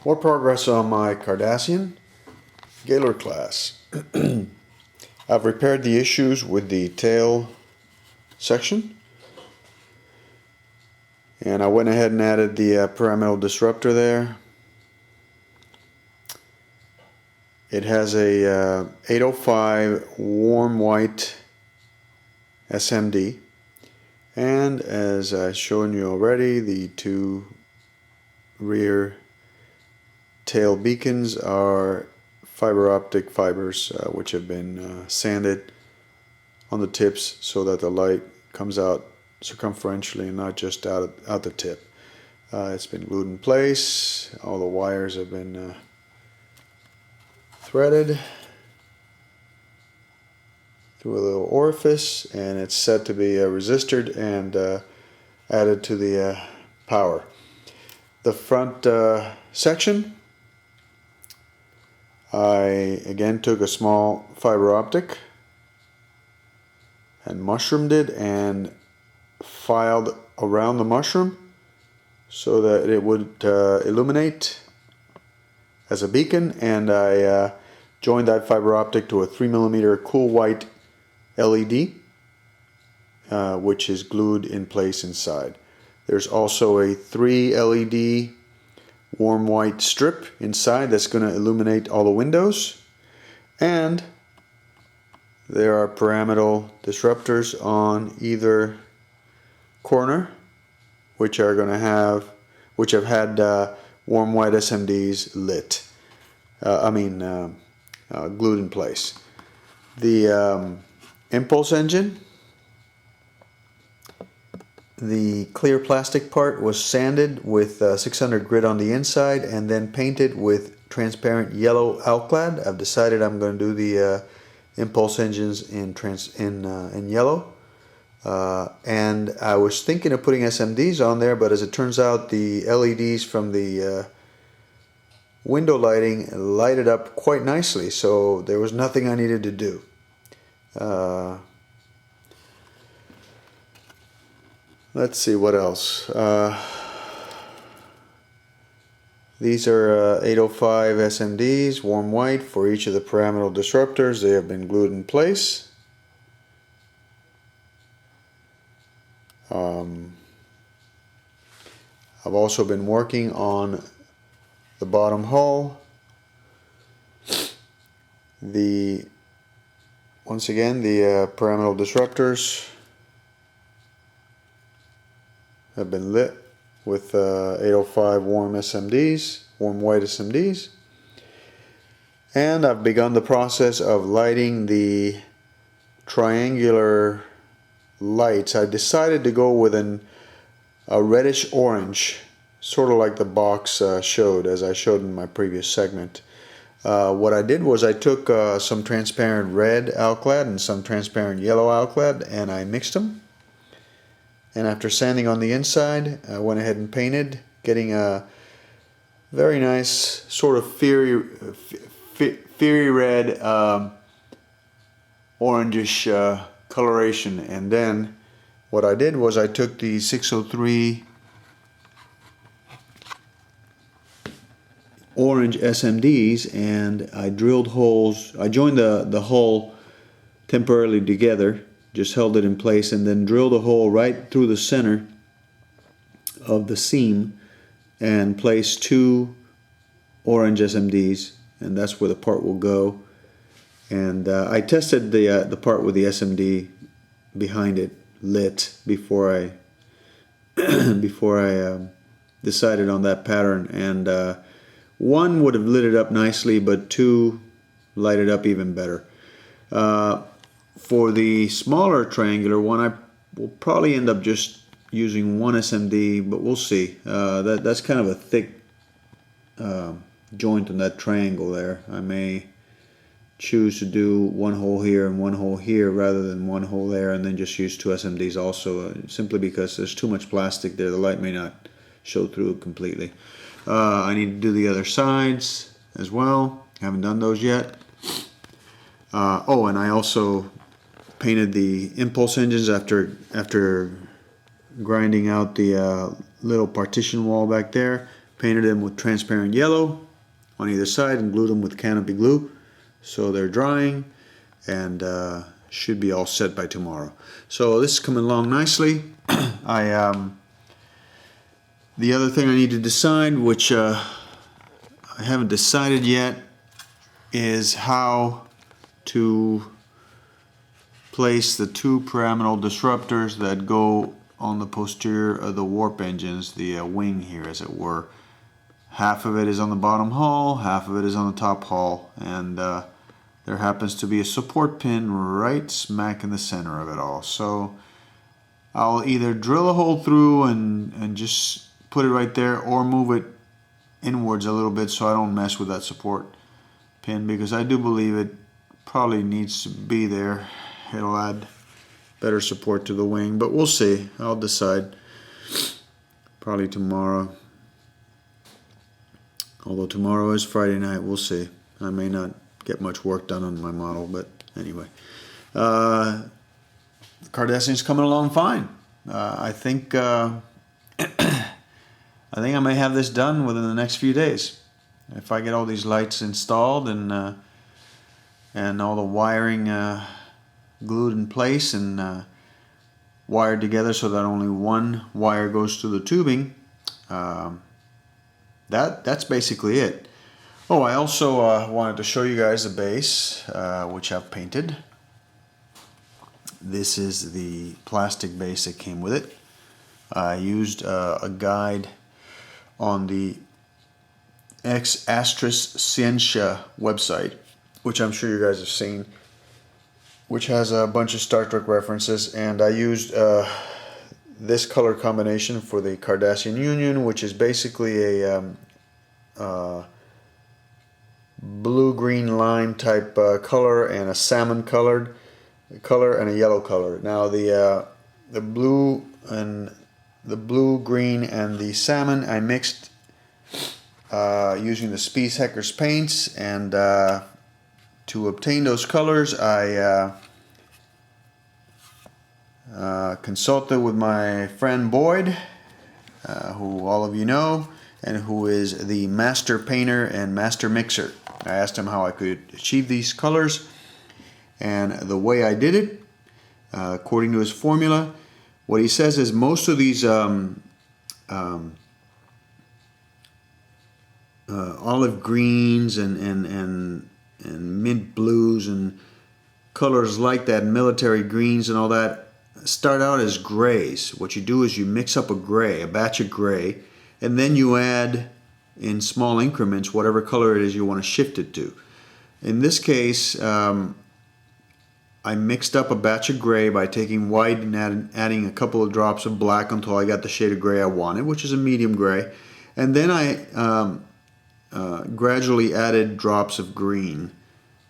More progress on my Cardassian Galor class. I've repaired the issues with the tail section, and I went ahead and added the pyramidal disruptor there. It has a 805 warm white SMD, and as I've shown you already, the two rear tail beacons are fiber optic fibers which have been sanded on the tips so that the light comes out circumferentially and not just out the tip. It's been glued in place. All the wires have been threaded through a little orifice, and it's set to be resistored and added to the power. The front section, I again took a small fiber optic and mushroomed it and filed around the mushroom so that it would illuminate as a beacon, and I joined that fiber optic to a 3mm cool white LED which is glued in place inside. There's also a 3 LED warm white strip inside that's going to illuminate all the windows, and there are pyramidal disruptors on either corner which have had warm white SMDs lit. Glued in place. The impulse engine, the clear plastic part was sanded with 600 grit on the inside and then painted with transparent yellow alclad. I've decided I'm going to do the impulse engines in yellow. And I was thinking of putting SMDs on there, but as it turns out, the LEDs from the window lighting lighted up quite nicely, so there was nothing I needed to do. Let's see what else. These are 805 SMDs, warm white, for each of the pyramidal disruptors. They have been glued in place. I've also been working on the bottom hull. Once again, the pyramidal disruptors have been lit with 805 warm SMDs, warm white SMDs, and I've begun the process of lighting the triangular lights. I decided to go with a reddish orange, sort of like the box showed, as I showed in my previous segment. What I did was I took some transparent red alclad and some transparent yellow alclad, and I mixed them. And after sanding on the inside, I went ahead and painted, getting a very nice sort of fiery red, orangish coloration. And then what I did was I took the 603 orange SMDs and I drilled holes. I joined the hull temporarily together, just held it in place, and then drilled a hole right through the center of the seam and placed 2 orange SMDs, and that's where the part will go. And I tested the part with the SMD behind it lit before I decided on that pattern, and 1 would have lit it up nicely, but 2 lighted up even better. For the smaller triangular one, I will probably end up just using 1 SMD, but we'll see. That's kind of a thick joint in that triangle there. I may choose to do 1 hole here and 1 hole here rather than 1 hole there, and then just use 2 SMDs also, simply because there's too much plastic there. The light may not show through completely. I need to do the other sides as well. Haven't done those yet. And I also painted the impulse engines after grinding out the little partition wall back there. painted them with transparent yellow on either side and glued them with canopy glue. So they're drying and should be all set by tomorrow. So this is coming along nicely. The other thing I need to decide, which I haven't decided yet, is how to place the two pyramidal disruptors that go on the posterior of the warp engines, the wing here as it were. Half of it is on the bottom hull, half of it is on the top hull, and there happens to be a support pin right smack in the center of it all. So I'll either drill a hole through and just put it right there, or move it inwards a little bit so I don't mess with that support pin, because I do believe it probably needs to be there. It'll add better support to the wing, but we'll see. I'll decide probably tomorrow. Although tomorrow is Friday night, we'll see. I may not get much work done on my model, but anyway. The Cardassian's coming along fine. I think I may have this done within the next few days. If I get all these lights installed and all the wiring glued in place and wired together so that only one wire goes through the tubing, that's basically it. Oh, I also wanted to show you guys the base, which I've painted. This is the plastic base that came with it. I used a guide on the X Astris Scientia website, which I'm sure you guys have seen, which has a bunch of Star Trek references, and I used this color combination for the Cardassian Union, which is basically a blue-green lime type color, and a salmon colored color, and a yellow color. Now the blue and the blue, green, and the salmon I mixed using the Spies Heckers paints, and to obtain those colors I consulted with my friend Boyd, who all of you know, and who is the master painter and master mixer. I asked him how I could achieve these colors, and the way I did it, according to his formula, what he says is most of these olive greens and mint blues and colors like that, military greens and all that, start out as grays. What you do is you mix up a batch of gray, and then you add in small increments whatever color it is you want to shift it to. In this case, I mixed up a batch of gray by taking white and adding a couple of drops of black until I got the shade of gray I wanted, which is a medium gray. And then I gradually added drops of green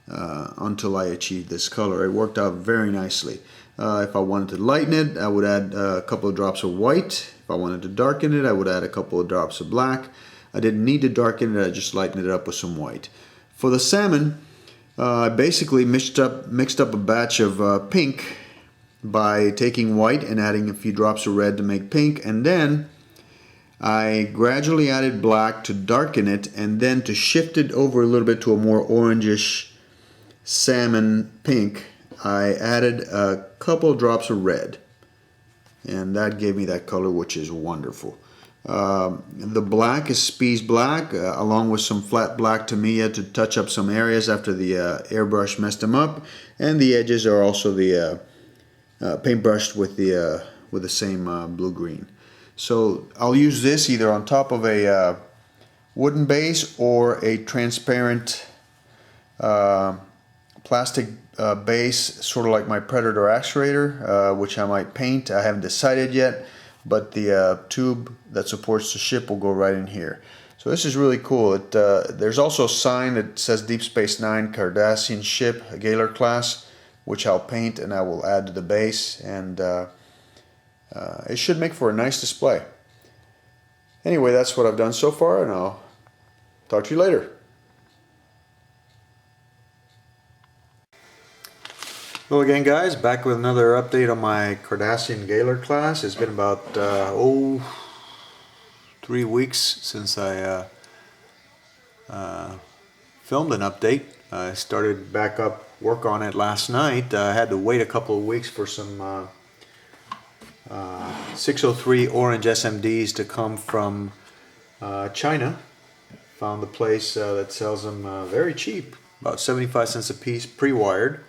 until I achieved this color. It worked out very nicely. If I wanted to lighten it, I would add a couple of drops of white. If I wanted to darken it, I would add a couple of drops of black. I didn't need to darken it, I just lightened it up with some white. For the salmon, I basically mixed up a batch of pink by taking white and adding a few drops of red to make pink, and then I gradually added black to darken it, and then to shift it over a little bit to a more orangish salmon pink, I added a couple of drops of red, and that gave me that color, which is wonderful. The black is Spies black, along with some flat black Tamiya to touch up some areas after the airbrush messed them up, and the edges are also the paintbrushed with the same blue-green. So I'll use this either on top of a wooden base or a transparent plastic base, sort of like my Predator actuator, which I might paint. I haven't decided yet, but the tube that supports the ship will go right in here. So this is really cool. There's also a sign that says Deep Space Nine Cardassian ship, a Galor class, which I'll paint and I will add to the base, and it should make for a nice display. Anyway, that's what I've done so far, and I'll talk to you later. Hello again, guys, back with another update on my Cardassian Galor class. It's been about 12 3 weeks since I filmed an update. I started back up work on it last night. I had to wait a couple of weeks for some 603 orange SMDs to come from China. Found a place that sells them very cheap, about 75 cents a piece, pre-wired.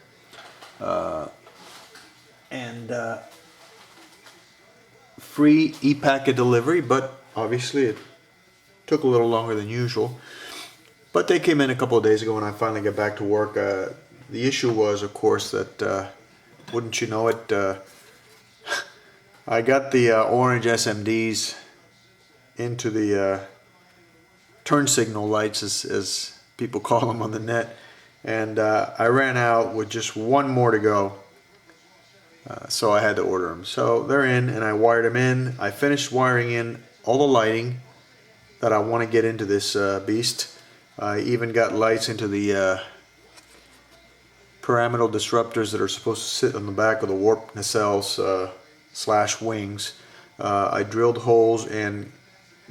And free e-packet delivery, but obviously it took a little longer than usual. But they came in a couple of days ago and I finally got back to work. The issue was, of course, that, wouldn't you know it, I got the orange SMDs into the turn signal lights, as people call them on the net, and I ran out with just one more to go. So I had to order them. So they're in, and I wired them in. I finished wiring in all the lighting that I want to get into this beast. I even got lights into the pyramidal disruptors that are supposed to sit on the back of the warp nacelles slash wings. I drilled holes and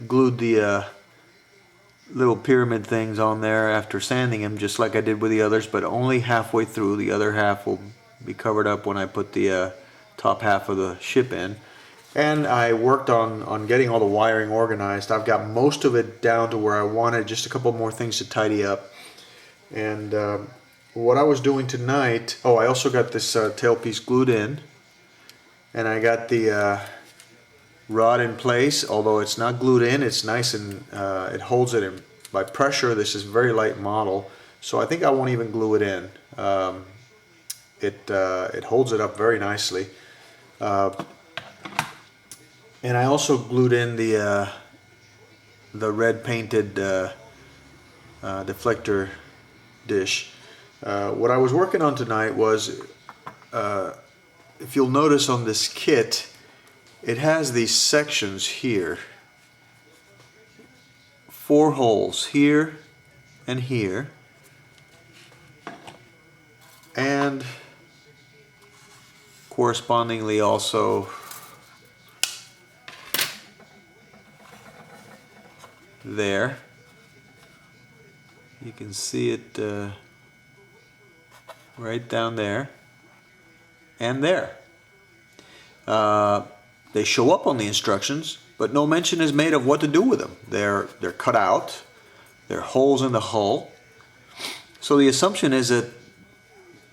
glued the little pyramid things on there after sanding them, just like I did with the others, but only halfway through. The other half will be covered up when I put the top half of the ship in. And I worked on getting all the wiring organized. I've got most of it down to where I wanted, just a couple more things to tidy up. And what I was doing tonight, oh, I also got this tailpiece glued in, and I got the rod in place. Although it's not glued in, it's nice and it holds it in by pressure. This is a very light model, so I think I won't even glue it in. It holds it up very nicely. And I also glued in the red painted deflector dish. What I was working on tonight was, if you'll notice on this kit, it has these sections here. 4 holes here and here. And correspondingly also there. You can see it right down there and there. They show up on the instructions, but no mention is made of what to do with them. They're cut out. They're holes in the hull. So the assumption is that,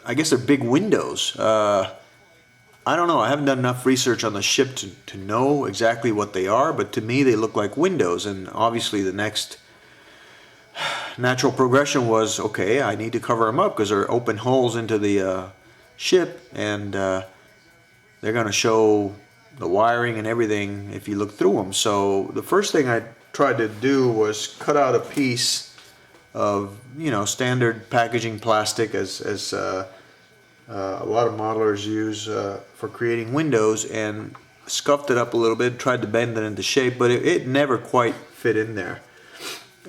I guess, they're big windows. I don't know. I haven't done enough research on the ship to know exactly what they are, but to me they look like windows. And obviously the next natural progression was, okay, I need to cover them up because they're open holes into the ship, and they're going to show the wiring and everything if you look through them. So the first thing I tried to do was cut out a piece of, you know, standard packaging plastic, as a lot of modelers use for creating windows, and scuffed it up a little bit, tried to bend it into shape, but it never quite fit in there.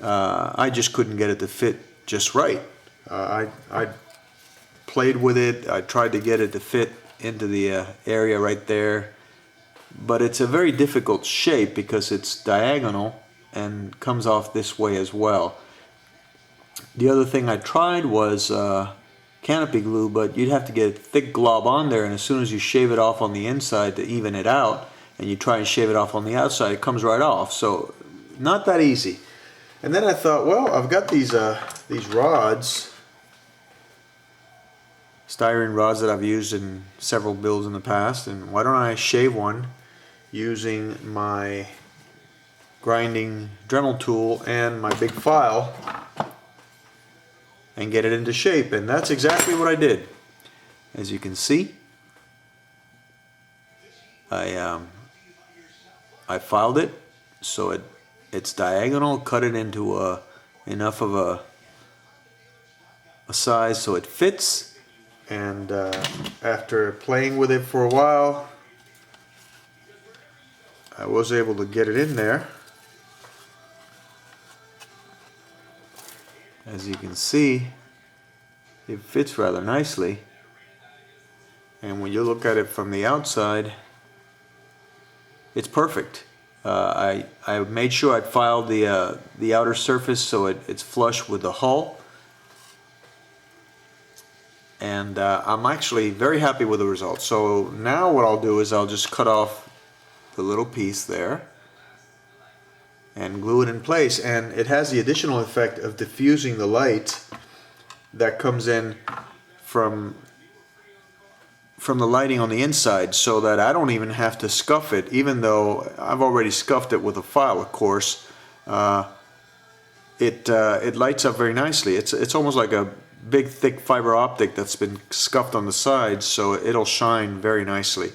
I just couldn't get it to fit just right. I played with it. I tried to get it to fit into the area right there, but it's a very difficult shape because it's diagonal and comes off this way as well. The other thing I tried was canopy glue, but you'd have to get a thick glob on there, and as soon as you shave it off on the inside to even it out, and you try and shave it off on the outside, it comes right off. So not that easy. And then I thought, well, I've got these rods, styrene rods that I've used in several builds in the past, and why don't I shave one using my grinding Dremel tool and my big file and get it into shape. And that's exactly what I did. As you can see, I filed it so it's diagonal, cut it into enough of a size so it fits, and after playing with it for a while, I was able to get it in there. As you can see, it fits rather nicely, and when you look at it from the outside, it's perfect. I made sure I'd filed the outer surface so it's flush with the hull. And I'm actually very happy with the results. So now what I'll do is I'll just cut off the little piece there and glue it in place, and it has the additional effect of diffusing the light that comes in from the lighting on the inside, so that I don't even have to scuff it, even though I've already scuffed it with a file, of course. It lights up very nicely. It's almost like a big thick fiber optic that's been scuffed on the sides, so it'll shine very nicely.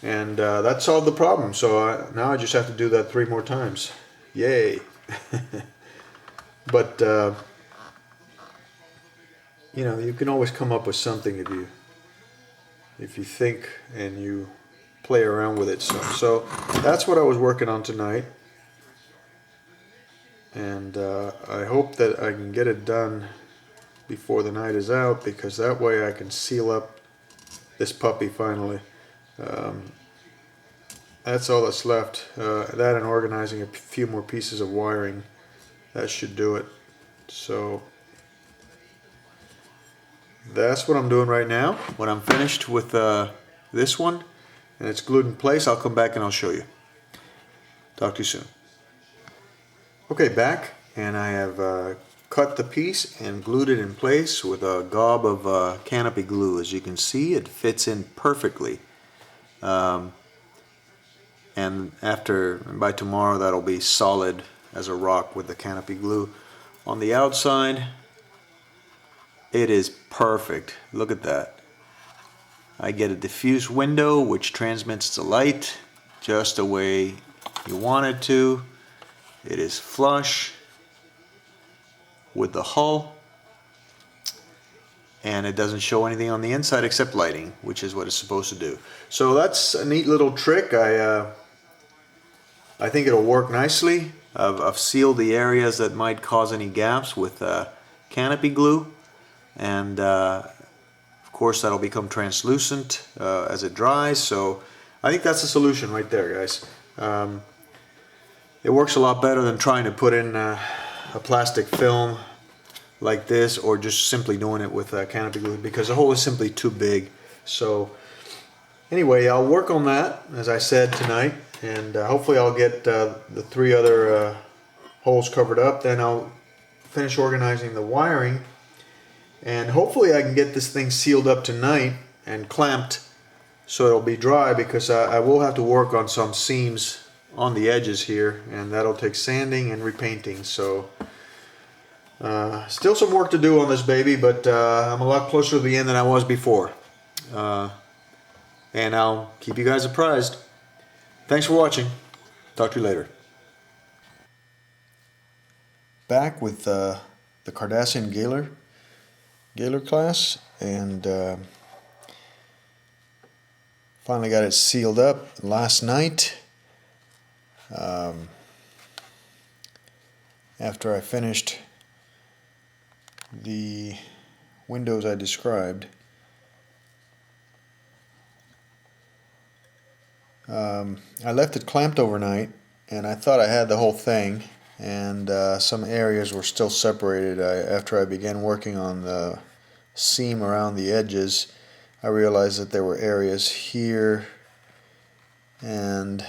And that solved the problem. So now I just have to do that 3 more times. Yay! But you know, you can always come up with something if you think and you play around with it. So that's what I was working on tonight. And I hope that I can get it done before the night is out, because that way I can seal up this puppy finally. That's all that's left. That and organizing a few more pieces of wiring. That should do it. So that's what I'm doing right now. When I'm finished with this one and it's glued in place, I'll come back and I'll show you. Talk to you soon. Okay, back, and I have cut the piece and glued it in place with a gob of canopy glue. As you can see, it fits in perfectly. And by tomorrow, that'll be solid as a rock with the canopy glue. On the outside, it is perfect. Look at that. I get a diffuse window which transmits the light just the way you want it to. It is flush with the hull, and it doesn't show anything on the inside except lighting, which is what it's supposed to do. So that's a neat little trick. I think it'll work nicely. I've sealed the areas that might cause any gaps with canopy glue, and of course that'll become translucent as it dries. So I think that's the solution right there, guys. It works a lot better than trying to put in a plastic film like this, or just simply doing it with canopy glue, because the hole is simply too big. So anyway, I'll work on that, as I said, tonight, and hopefully I'll get the 3 other holes covered up. Then I'll finish organizing the wiring, and hopefully I can get this thing sealed up tonight and clamped so it'll be dry, because I will have to work on some seams on the edges here, and that'll take sanding and repainting. So still some work to do on this baby, but I'm a lot closer to the end than I was before. And I'll keep you guys apprised. Thanks for watching. Talk to you later. Back with the Cardassian Galor class, and finally got it sealed up last night. After I finished the windows I described, I left it clamped overnight, and I thought I had the whole thing, and some areas were still separated. After I began working on the seam around the edges, I realized that there were areas here and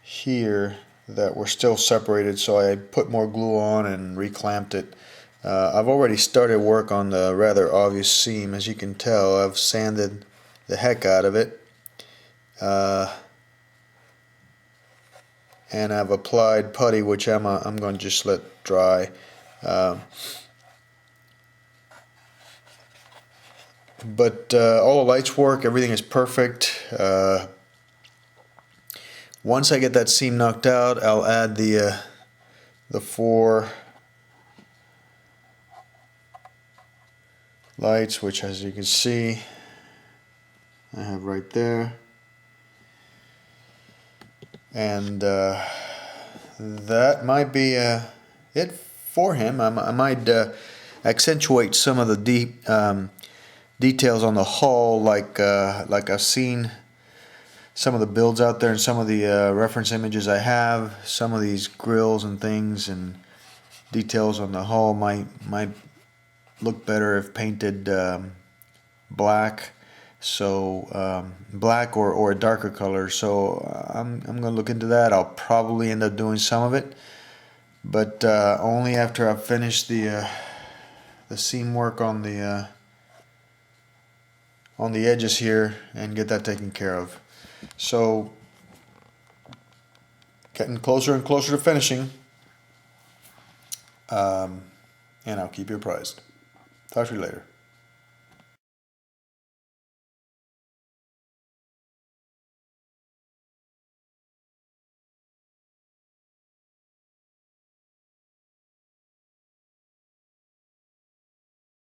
here that were still separated, so I put more glue on and reclamped it. I've already started work on the rather obvious seam. As you can tell, I've sanded the heck out of it, and I've applied putty, which I'm going to just let dry. But all the lights work, everything is perfect. Once I get that seam knocked out, I'll add the 4 lights, which, as you can see, I have right there, and that might be it for him. I might accentuate some of the deep details on the hull, like I've seen some of the builds out there and some of the reference images I have. Some of these grills and things and details on the hull might look better if painted black. So black or a darker color. So I'm gonna look into that. I'll probably end up doing some of it, but only after I've finished the seam work on the edges here and get that taken care of. So getting closer and closer to finishing, and I'll keep you apprised. Talk to you later.